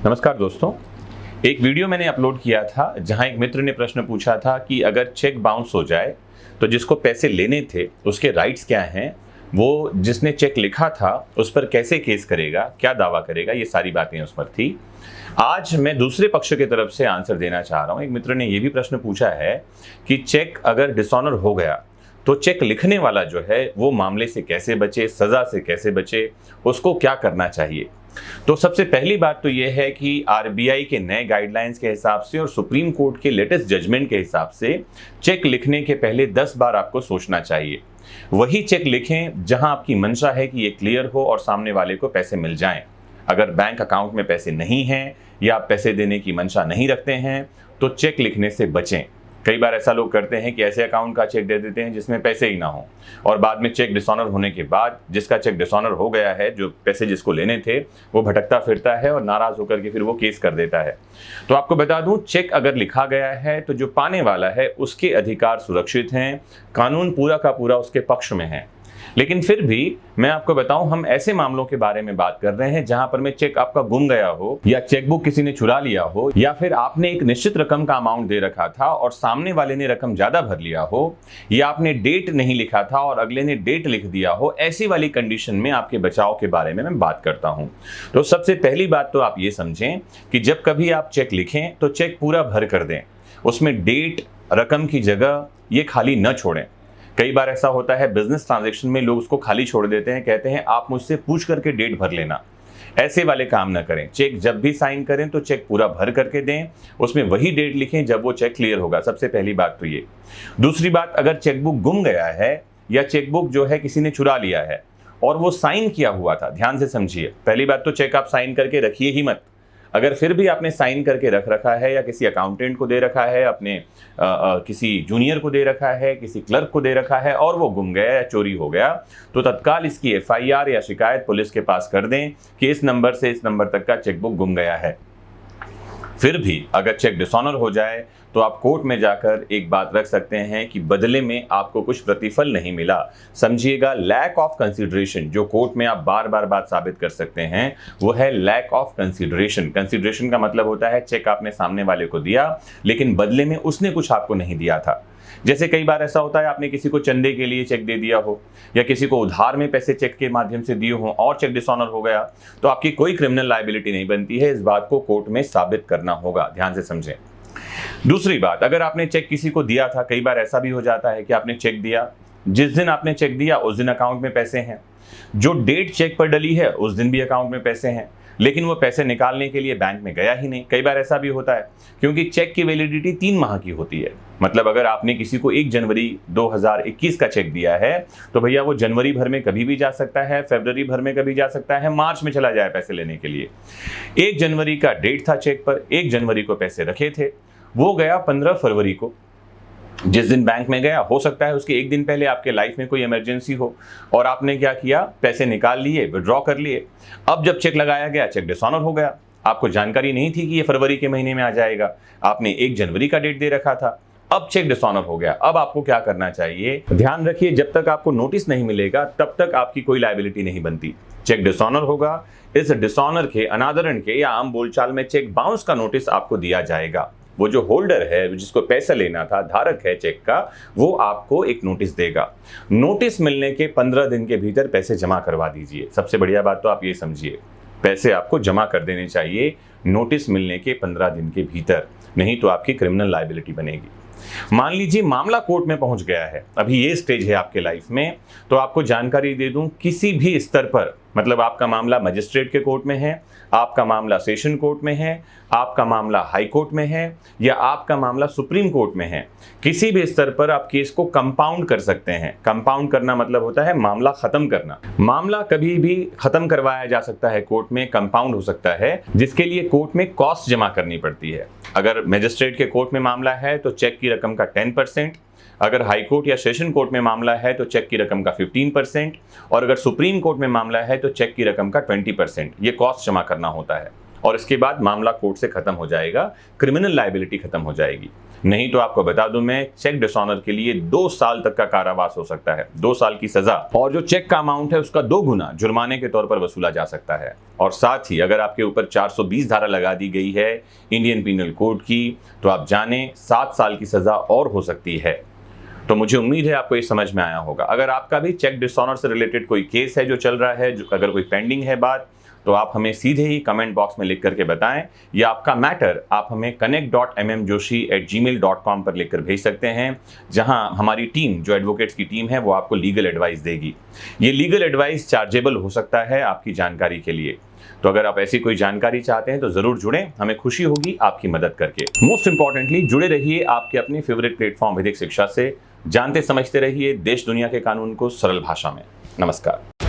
नमस्कार दोस्तों। एक वीडियो मैंने अपलोड किया था जहां एक मित्र ने प्रश्न पूछा था कि अगर चेक बाउंस हो जाए तो जिसको पैसे लेने थे उसके राइट्स क्या हैं, वो जिसने चेक लिखा था उस पर कैसे केस करेगा, क्या दावा करेगा, ये सारी बातें उस पर थी। आज मैं दूसरे पक्ष की तरफ से आंसर देना चाह रहा हूँ। एक मित्र ने ये भी प्रश्न पूछा है कि चेक अगर डिसऑनर हो गया तो चेक लिखने वाला जो है वो मामले से कैसे बचे, सजा से कैसे बचे, उसको क्या करना चाहिए। तो सबसे पहली बात तो यह है कि आरबीआई के नए गाइडलाइंस के हिसाब से और सुप्रीम कोर्ट के लेटेस्ट जजमेंट के हिसाब से चेक लिखने के पहले 10 बार आपको सोचना चाहिए। वही चेक लिखें जहां आपकी मंशा है कि ये क्लियर हो और सामने वाले को पैसे मिल जाएं। अगर बैंक अकाउंट में पैसे नहीं हैं या आप पैसे देने की मंशा नहीं रखते हैं तो चेक लिखने से बचें। कई बार ऐसा लोग करते हैं कि ऐसे अकाउंट का चेक दे देते हैं जिसमें पैसे ही ना हो, और बाद में चेक डिसऑनर होने के बाद जिसका चेक डिसऑनर हो गया है, जो पैसे जिसको लेने थे, वो भटकता फिरता है और नाराज होकर के फिर वो केस कर देता है। तो आपको बता दूं, चेक अगर लिखा गया है तो जो पाने वाला है उसके अधिकार सुरक्षित हैं, कानून पूरा का पूरा उसके पक्ष में है। लेकिन फिर भी मैं आपको बताऊं, हम ऐसे मामलों के बारे में बात कर रहे हैं जहां पर में चेक आपका गुम गया हो, या चेकबुक किसी ने चुरा लिया हो, या फिर आपने एक निश्चित रकम का अमाउंट दे रखा था और सामने वाले ने रकम ज्यादा भर लिया हो, या आपने डेट नहीं लिखा था और अगले ने डेट लिख दिया हो। ऐसी वाली कंडीशन में आपके बचाव के बारे में मैं बात करता हूं। तो सबसे पहली बात तो आप ये समझें कि जब कभी आप चेक लिखें तो चेक पूरा भर कर दें, उसमें डेट, रकम की जगह ये खाली न छोड़ें। कई बार ऐसा होता है बिजनेस ट्रांजैक्शन में लोग उसको खाली छोड़ देते हैं, कहते हैं आप मुझसे पूछ करके डेट भर लेना। ऐसे वाले काम ना करें। चेक जब भी साइन करें तो चेक पूरा भर करके दें, उसमें वही डेट लिखें जब वो चेक क्लियर होगा। सबसे पहली बात तो ये। दूसरी बात, अगर चेकबुक गुम गया है या चेकबुक जो है किसी ने चुरा लिया है और वो साइन किया हुआ था, ध्यान से समझिए। पहली बात तो चेक आप साइन करके रखिए ही मत। अगर फिर भी आपने साइन करके रख रखा है या किसी अकाउंटेंट को दे रखा है, अपने किसी जूनियर को दे रखा है, किसी क्लर्क को दे रखा है और वो गुम गया या चोरी हो गया, तो तत्काल इसकी एफआईआर या शिकायत पुलिस के पास कर दें कि इस नंबर से इस नंबर तक का चेकबुक गुम गया है। फिर भी अगर चेक डिसऑनर हो जाए तो आप कोर्ट में जाकर एक बात रख सकते हैं कि बदले में आपको कुछ प्रतिफल नहीं मिला। समझिएगा, लैक ऑफ कंसीडरेशन, जो कोर्ट में आप बार बार बात साबित कर सकते हैं, वो है लैक ऑफ कंसीडरेशन। कंसीडरेशन का मतलब होता है चेक आपने सामने वाले को दिया लेकिन बदले में उसने कुछ आपको नहीं दिया था। जैसे कई बार ऐसा होता है आपने किसी को चंदे के लिए चेक दे दिया हो या किसी को उधार में पैसे चेक के माध्यम से दिए हो और चेक डिसऑनर हो गया, तो आपकी कोई क्रिमिनल लायबिलिटी नहीं बनती है। इस बात को कोर्ट में साबित करना होगा, ध्यान से समझें। दूसरी बात, अगर आपने चेक किसी को दिया था, कई बार ऐसा भी हो जाता है कि आपने चेक दिया, जिस दिन आपने चेक दिया उस दिन अकाउंट में पैसे हैं, जो डेट चेक पर डली है उस दिन भी अकाउंट में पैसे हैं, लेकिन वो पैसे निकालने के लिए बैंक में गया ही नहीं। कई बार ऐसा भी होता है क्योंकि चेक की वैलिडिटी 3 माह की होती है। मतलब अगर आपने किसी को 1 जनवरी 2021 का चेक दिया है तो भैया वो जनवरी भर में कभी भी जा सकता है, फरवरी भर में कभी जा सकता है, मार्च में चला जाए पैसे लेने के लिए। 1 जनवरी का डेट था चेक पर, 1 जनवरी को पैसे रखे थे, वो गया 15 फरवरी को। जिस दिन बैंक में गया, हो सकता है उसके एक दिन पहले आपके लाइफ में कोई इमरजेंसी हो और आपने क्या किया, पैसे निकाल लिए, विड्रॉ कर लिए। अब जब चेक लगाया गया, चेक डिसऑनर हो गया। आपको जानकारी नहीं थी कि ये फरवरी के महीने में आ जाएगा, आपने 1 जनवरी का डेट दे रखा था, अब चेक डिसऑनर हो गया। अब आपको क्या करना चाहिए, ध्यान रखिए, जब तक आपको नोटिस नहीं मिलेगा तब तक आपकी कोई लायबिलिटी नहीं बनती। चेक डिसऑनर होगा, इस डिसऑनर के, अनादरण के या आम बोलचाल में चेक बाउंस का नोटिस आपको दिया जाएगा। वो जो होल्डर है, जिसको पैसा लेना था, धारक है चेक का, वो आपको एक नोटिस देगा। नोटिस मिलने के 15 दिन के भीतर पैसे जमा करवा दीजिए। सबसे बढ़िया बात तो आप ये समझिए, पैसे आपको जमा कर देने चाहिए नोटिस मिलने के 15 दिन के भीतर, नहीं तो आपकी क्रिमिनल लायबिलिटी बनेगी। मान लीजिए मामला कोर्ट में पहुंच गया है, अभी ये स्टेज है आपके लाइफ में, तो आपको जानकारी दे दूं, किसी भी स्तर पर, मतलब आपका मामला मजिस्ट्रेट के कोर्ट में है, आपका मामला सेशन कोर्ट में है, आपका मामला हाई कोर्ट में है, या आपका मामला सुप्रीम कोर्ट में है, किसी भी स्तर पर आप केस को कंपाउंड कर सकते हैं। कंपाउंड करना मतलब होता है मामला खत्म करना। मामला कभी भी खत्म करवाया जा सकता है कोर्ट में, कंपाउंड हो सकता है, जिसके लिए कोर्ट में कॉस्ट जमा करनी पड़ती है। अगर मजिस्ट्रेट के कोर्ट में मामला है तो चेक की रकम का 10%, अगर हाई कोर्ट या सेशन कोर्ट में मामला है तो चेक की रकम का 15%, और अगर सुप्रीम कोर्ट में मामला है तो चेक की रकम का 20%। ये कॉस्ट जमा करना होता है और इसके बाद मामला कोर्ट से खत्म हो जाएगा, क्रिमिनल लायबिलिटी खत्म हो जाएगी। नहीं तो आपको बता दूं मैं, चेक डिसऑनर के लिए 2 साल तक का कारावास हो सकता है, 2 साल की सजा, और जो चेक का अमाउंट है उसका 2 गुना जुर्माने के तौर पर वसूला जा सकता है। और साथ ही अगर आपके ऊपर 420 धारा लगा दी गई है इंडियन पीनल कोड की, तो आप जाने 7 साल की सजा और हो सकती है। तो मुझे उम्मीद है आपको ये समझ में आया होगा। अगर आपका भी चेक डिसऑनर से रिलेटेड कोई केस है जो चल रहा है, जो अगर कोई पेंडिंग है बात, तो आप हमें सीधे ही कमेंट बॉक्स में लिख करके बताएं, या आपका मैटर आप हमें connect.mmjoshi@gmail.com पर लिखकर भेज सकते हैं, जहां हमारी टीम, जो एडवोकेट्स की टीम है, वो आपको लीगल एडवाइस देगी। ये लीगल एडवाइस चार्जेबल हो सकता है आपकी जानकारी के लिए। तो अगर आप ऐसी कोई जानकारी चाहते हैं तो जरूर जुड़ें, हमें खुशी होगी आपकी मदद करके। मोस्ट इंपॉर्टेंटली जुड़े रहिए आपके अपने फेवरेट प्लेटफॉर्म विधिक शिक्षा से, जानते समझते रहिए देश दुनिया के कानून को सरल भाषा में। नमस्कार।